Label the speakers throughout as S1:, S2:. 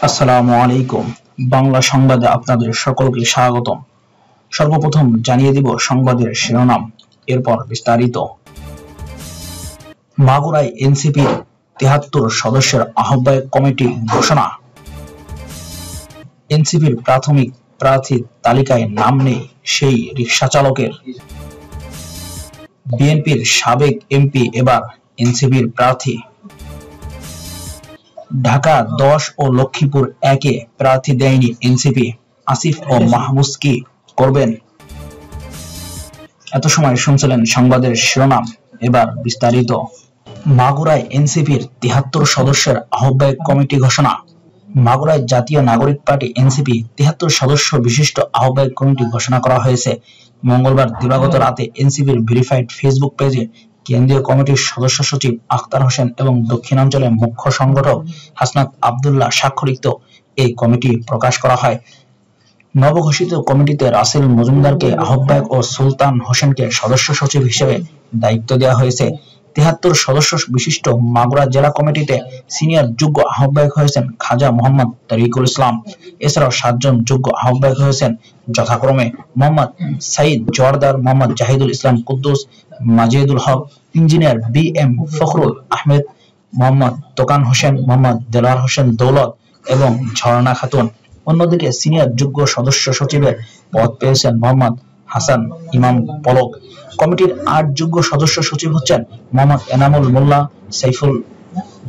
S1: আসসালামু আলাইকুম। বাংলা সংবাদে আপনাদের সকলকে স্বাগতম। সর্বপ্রথম জানিয়ে দিব সংবাদের শিরোনাম, এরপর বিস্তারিত। মাগুরায় এনসিপির ৭৩ সদস্যের আহ্বায়ক কমিটি ঘোষণা। এনসিপির প্রাথমিক প্রার্থীর তালিকায় নাম নেই সেই রিকশা চালকের। বিএনপির সাবেক এমপি এবার এনসিপির প্রার্থী। ঢাকা ১০ ও লক্ষ্মীপুর ১-এ প্রার্থী দেয়নি এনসিপি, আসিফ ও মাহফুজ কি করবেন? এত সময় শুনছিলেন সংবাদের শিরোনাম, এবার বিস্তারিত। মাগুরায় এনসিপির ৭৩ সদস্যের আহ্বায়ক কমিটি ঘোষণা। মাগুরায় জাতীয় নাগরিক পার্টি এনসিপি ৭৩ সদস্য বিশিষ্ট আহ্বায়ক কমিটি ঘোষণা করা হয়েছে। মঙ্গলবার দিবাগত রাতে এনসিপির ভেরিফাইড ফেসবুক পেজে কেন্দ্রীয় কমিটির সদস্য সচিব আখতার হোসেন এবং দক্ষিণাঞ্চলের মুখ্য সংগঠক হাসনাত আবদুল্লাহ স্বাক্ষরিত এই কমিটি প্রকাশ করা হয়। নবঘোষিত কমিটিতে রাসেল মজুমদারকে আহ্বায়ক ও সুলতান হোসেনকে সদস্য সচিব হিসেবে দায়িত্ব দেওয়া হয়েছে। ৭৩ সদস্য বিশিষ্ট মাগুরা জেলা কমিটিতে সিনিয়র যোগ্য আহ্বায়ক হয়েছেন খাজা মোহাম্মদ তরিকুল ইসলাম। এছাড়াও ৭ জন যোগ্য আহ্বায়ক হয়েছেন যথাক্রমে মোহাম্মদ সাইদ জোয়ারদার, মোহাম্মদ জাহিদুল ইসলাম কুদ্দুস, মাজেদুল হক, ইঞ্জিনিয়ার বি.এম. ফখরুল আহমেদ, মোহাম্মদ তোকান হোসেন, মোহাম্মদ দেলোয়ার হোসেন দৌলত এবং ঝর্ণা খাতুন। অন্যদিকে সিনিয়র যোগ্য সদস্য সচিবের পদ পেয়েছেন মোহাম্মদ হাসান ইমাম পলক। কমিটির ৮ যোগ্য সদস্য সচিব হচ্ছেন মোহাম্মদ এনামুল মোল্লা, সাইফুল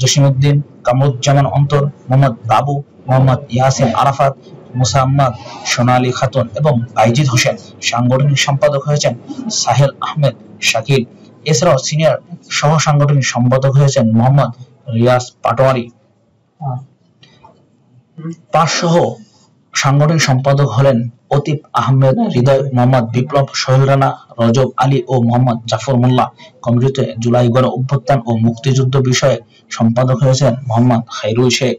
S1: জসিমউদ্দিন, কামরুজ্জামান অন্তর, মোহাম্মদ বাবু, মোহাম্মদ ইয়াসিন আরাফাত, মুসাম্মাদ সোনালী খাতুন এবং বাইজিদ হোসেন। সাংগঠনিক সম্পাদক হয়েছেন সাহেল আহমেদ শাকিল। এছাড়াও সিনিয়র সহ সাংগঠনিক সম্পাদক হয়েছেন মোহাম্মদ রিয়াজ পাটোয়ারি। ৫ সহ সাংগঠনিক সম্পাদক হলেন অতীব আহমেদ হৃদয়, মোহাম্মদ বিপ্লব, সোহেল রানা, রজব আলী ও মোহাম্মদ জাফর মোল্লা। কমিটিতে জুলাই গণ অভ্যুত্থান ও মুক্তিযুদ্ধ বিষয়ে সম্পাদক হয়েছেন মোহাম্মদ খায়রুল শেখ।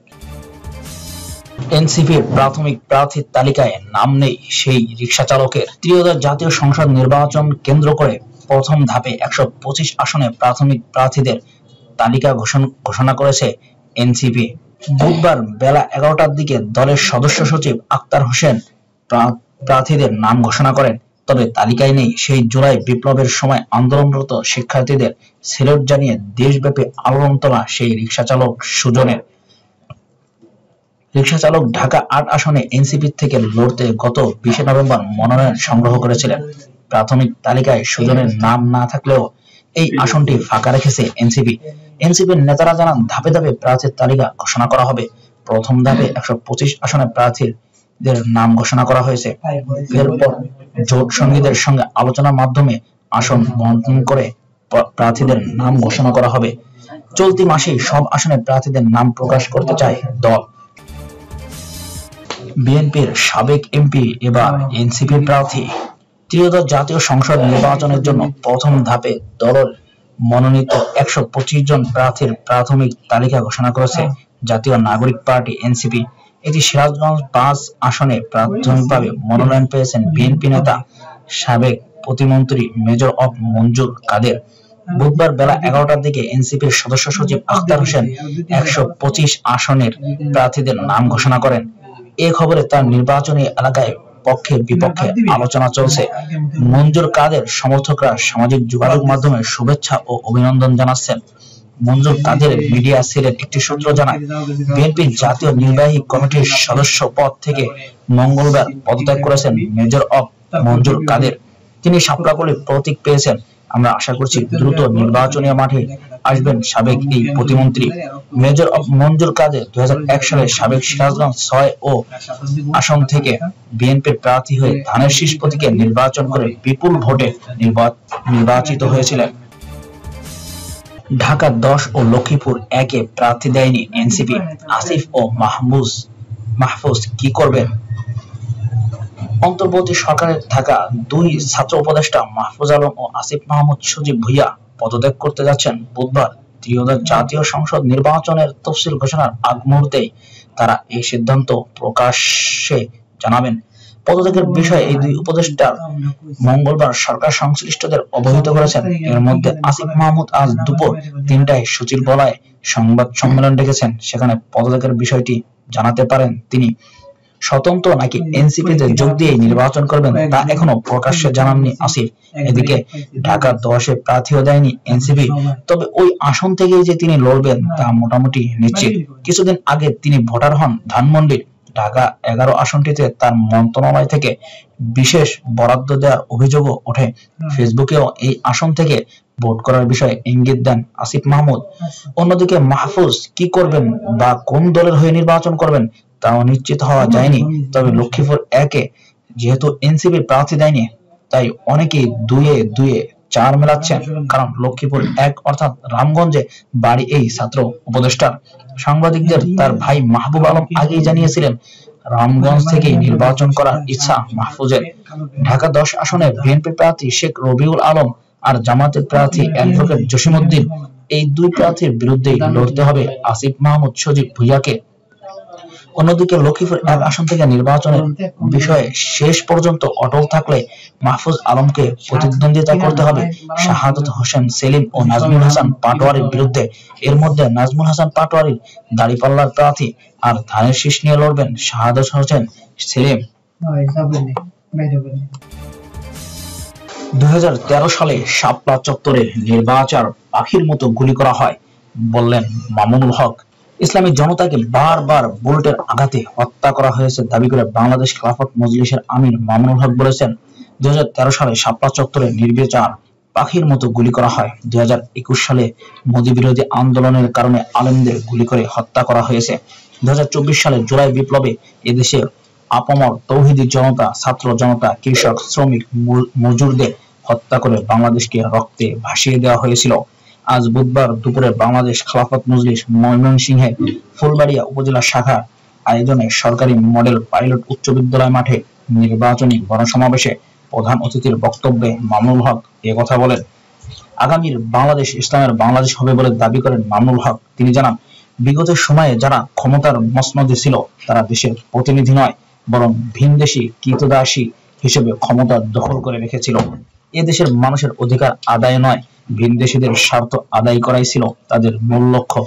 S1: এনসিপির প্রাথমিক প্রার্থীর তালিকায় নাম নেই সেই রিকশা চালকের। ত্রয়োদশ জাতীয় সংসদ নির্বাচন কেন্দ্র করে প্রথম ধাপে ১২৫ আসনে প্রাথমিক প্রার্থীদের তালিকা ঘোষণা করেছে এনসিপি। বুধবার বেলা ১১টার দিকে দলের সদস্য সচিব আখতার হোসেন প্রার্থীদের নাম ঘোষণা করেন। তবে তালিকায় নেই সেই জুলাই বিপ্লবের সময় আন্দোলনরত শিক্ষার্থীদের সেলুট জানিয়ে দেশব্যাপী আলোড়ন তোলা সেই রিকশা চালক সুজনের। রিকশা চালক ঢাকা ৮ আসনে এনসিপি থেকে লড়তে গত ২০ নভেম্বর মনোনয়ন সংগ্রহ করেছিলেন। প্রাথমিক তালিকায় সুজনের নাম না থাকলেও এই আসনটি ফাঁকা রেখেছে এনসিপি। এনসিপির নেতারা জানান, ধাপে ধাপে প্রার্থীর তালিকা ঘোষণা করা হবে। প্রথম ধাপে ১২৫ আসনে প্রার্থীদের নাম ঘোষণা করা হয়েছে। এরপর জোট সঙ্গীদের সঙ্গে আলোচনার মাধ্যমে আসন বণ্টন করে প্রার্থীদের নাম ঘোষণা করা হবে। চলতি মাসেই সব আসনে প্রার্থীদের নাম প্রকাশ করতে চায় দল। বিএনপির সাবেক এমপি এবার এনসিপির প্রার্থী। ত্রয়োদশ জাতীয় সংসদ নির্বাচনের জন্য প্রথম ধাপে দলের মনোনীত ১২৫ জন প্রার্থীর প্রাথমিক তালিকা ঘোষণা করেছে জাতীয় নাগরিক পার্টি এনসিপি। এটি সিরাজগঞ্জ ৫ আসনে প্রাথমিকভাবে মনোনয়ন পেয়েছেন বিএনপি নেতা সাবেক প্রতিমন্ত্রী মেজর অব মঞ্জুর কাদের। বুধবার বেলা ১১টার দিকে এনসিপির সদস্য সচিব আখতার হোসেন ১২৫ আসনের প্রার্থীদের নাম ঘোষণা করেন। এ খবরে তার নির্বাচনী এলাকায় পক্ষে বিপক্ষে আলোচনা চলছে। মঞ্জুর কাদের সমর্থকরা সামাজিক যোগাযোগ মাধ্যমে শুভেচ্ছা ও অভিনন্দন জানাচ্ছেন। মঞ্জুর কাদের মিডিয়া সেলের একটি সূত্র জানায়, বিএনপির জাতীয় নির্বাহী কমিটির সদস্য পদ থেকে মঙ্গলবার পদত্যাগ করেছেন মেজর অব মঞ্জুর কাদের। তিনি সাপলাকলি প্রতীক পেয়েছেন। আমরা আশা করছি দ্রুত নির্বাচনী মাঠে আসবেন সাবেক এই প্রতিমন্ত্রী। মেজর অব মঞ্জুর কাদের ২০০১ সালে সাবেক সিরাজগঞ্জ ৬ ও আসন থেকে বিএনপির প্রার্থী হয়ে ধানের শীষ প্রতীকে নির্বাচন করে বিপুল ভোটে নির্বাচিত হয়েছিলেন। ঢাকা ১০ ও লক্ষ্মীপুর ১-এ প্রার্থী দেয়নি এনসিপি, আসিফ ও মাহফুজ কি করবেন? অন্তর্বর্তী সরকারের থাকা ২ ছাত্র উপদেষ্টা মাহফুজ আলম ও আসিফ মাহমুদ সজীব ভুইয়া পদত্যাগ করতে যাচ্ছেন। বুধবার ত্রয়োদশ জাতীয় সংসদ নির্বাচনের তফসিল ঘোষণার আগ মুহূর্তেই তারা এই সিদ্ধান্ত প্রকাশ্যে জানাবেন। পদত্যাগের বিষয়ে এই দুই উপদেষ্টা মঙ্গলবার সরকার সংশ্লিষ্টদের অবহিত করেছেন। এর মধ্যে আসিফ মাহমুদ আজ দুপুর 3টায় সচিবালয়ে সংবাদ সম্মেলন ডেকেছেন। সেখানে পদত্যাগের বিষয়টি জানাতে পারেন তিনি। স্বতন্ত্র নাকি এনসিপিতে যোগ দিয়ে নির্বাচন করবেন তা এখনো প্রকাশ্যে জানাননি আসিফ। এদিকে ঢাকা 10-এ প্রার্থীও দেয়নি এনসিপি, তবে ওই আসন থেকেই যে তিনি লড়বেন তা মোটামুটি নিশ্চিত। কিছুদিন আগে তিনি ভোটার হন ধানমন্ডির। ঢাকা 11 আসনটিতে তার মন্ত্রণালয় থেকে বিশেষ বরাদ্দ দেওয়ার অভিযোগও ওঠে। ফেসবুকেও এই আসন থেকে ভোট করার বিষয়ে ইঙ্গিত দেন আসিফ মাহমুদ। অন্যদিকে মাহফুজ কি করবেন বা কোন দলের হয়ে নির্বাচন করবেন তাও নিশ্চিত হওয়া যায়নি। তবে লক্ষ্মীপুর 1-এ যেহেতু এনসিপি প্রার্থী দেয়নি, তাই অনেকেই 2-এ 4 মেলাচ্ছেন। কারণ লক্ষ্মীপুর 1 অর্থাৎ রামগঞ্জে বাড়ি এই ছাত্র উপদেষ্টার। সাংবাদিকদের তার ভাই মাহবুব আলম আগেই জানিয়েছিলেন রামগঞ্জ থেকেই নির্বাচন করার ইচ্ছা মাহফুজের। ঢাকা 10 আসনে বিএনপি প্রার্থী শেখ রবিউল আলম আর জামাতের প্রার্থী অ্যাডভোকেট জসিমউদ্দিন, এই দুই প্রার্থীর বিরুদ্ধেই লড়তে হবে আসিফ মাহমুদ সজীব ভুইয়াকে। অন্যদিকে লক্ষ্মীপুর 1 আসন থেকে নির্বাচনের বিষয়ে শেষ পর্যন্ত অটল থাকলে মাহফুজ আলমকে প্রতিদ্বন্দ্বিতা করতে হবে শাহাদত হোসেন সেলিম ও নাজমুল হাসান পাটোয়ারির বিরুদ্ধে। এর মধ্যে নাজমুল হাসান পাটোয়ারি দাঁড়িপাল্লার প্রার্থী, আর ধানের শীষ নিয়ে লড়বেন শাহাদত হোসেন সেলিম। 2013 সালে শাপলা চত্বরে নির্বাচন পাখির মতো গুলি করা হয় বললেন মামুনুল হক। ইসলামী জনতাকে বারবার বুলেটের আঘাতে হত্যা করা হয়েছে দাবি করে বাংলাদেশ খেলাফত মজলিসের আমির মামুনুল হক বলেছেন, 2013 সালে শাপলা চত্বরে নির্বিচার পাখির মতো গুলি করা হয়। 2021 সালে মোদী বিরোধী আন্দোলনের কারণে আলেমদের গুলি করে হত্যা করা হয়েছে। 2024 সালে জুলাই বিপ্লবে এদেশে আপামর তৌহিদি জনতা, ছাত্র জনতা, কৃষক, শ্রমিক, মজুরদের হত্যা করে বাংলাদেশকে রক্তে ভাসিয়ে দেওয়া হয়েছিল। আজ বুধবার দুপুরে বাংলাদেশ খেলাফত মজলিস ময়মনসিংহের ফুলবাড়িয়া উপজেলা শাখার আয়োজনে সরকারি মডেল পাইলট উচ্চ বিদ্যালয় মাঠে নির্বাচনী গণসমাবেশে প্রধান অতিথির বক্তব্যে মামুনুল হক একথা বলেন। আগামীর বাংলাদেশ ইসলামের বাংলাদেশ হবে বলে দাবি করেন মামুনুল হক। তিনি জানান, বিগত সময়ে যারা ক্ষমতার মসনদে ছিল তারা দেশের প্রতিনিধি নয়, বরং ভিনদেশী কৃতদাসী হিসেবে ক্ষমতা দখল করে রেখেছিল। এ দেশের মানুষের অধিকার আদায় নয়, ভিনদেশীদের স্বার্থ আদায় করাই ছিল তাদের মূল লক্ষ্য।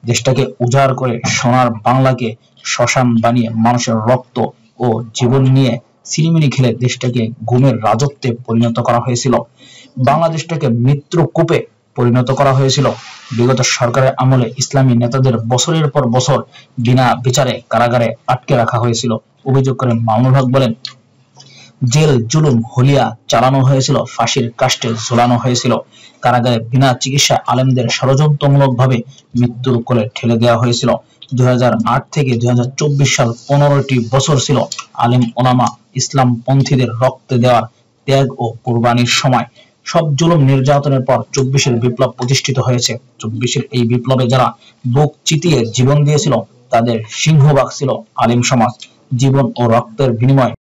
S1: দেশটাকে উজাড় করে সোনার বাংলাকে শ্মশান বানিয়ে মানুষের রক্ত ও জীবন নিয়ে সিনেমিনি খেলে দেশটাকে গুমের রাজত্বে পরিণত করা হয়েছিল। বাংলাদেশটাকে মৃত্যুকূপে পরিণত করা হয়েছিল। বিগত সরকারের আমলে ইসলামী নেতাদের বছরের পর বছর বিনা বিচারে কারাগারে আটকে রাখা হয়েছিল। অভিযোগ করেন মামুনুল হক বলেন, জেল জুলুম হুলিয়া চালানো হয়েছিল, ফাঁসির কাস্টে ঝোলানো হয়েছিল, কারাগারে বিনা চিকিৎসায় আলেমদের ষড়যন্ত্রমূলকভাবে মৃত্যুর কোলে ঠেলে দেওয়া হয়েছিল। 2008 থেকে 2024 সাল 15টি বছর ছিল আলেম ওলামা ইসলামপন্থীদের রক্তে দেওয়ার ত্যাগ ও কুরবানির সময়। সব জুলুম নির্যাতনের পর 24-এর বিপ্লব প্রতিষ্ঠিত হয়েছে। 24-এর এই বিপ্লবে যারা বুক চিতিয়ে জীবন দিয়েছিল তাদের সিংহভাগ ছিল আলেম সমাজ। জীবন ও রক্তের বিনিময়ে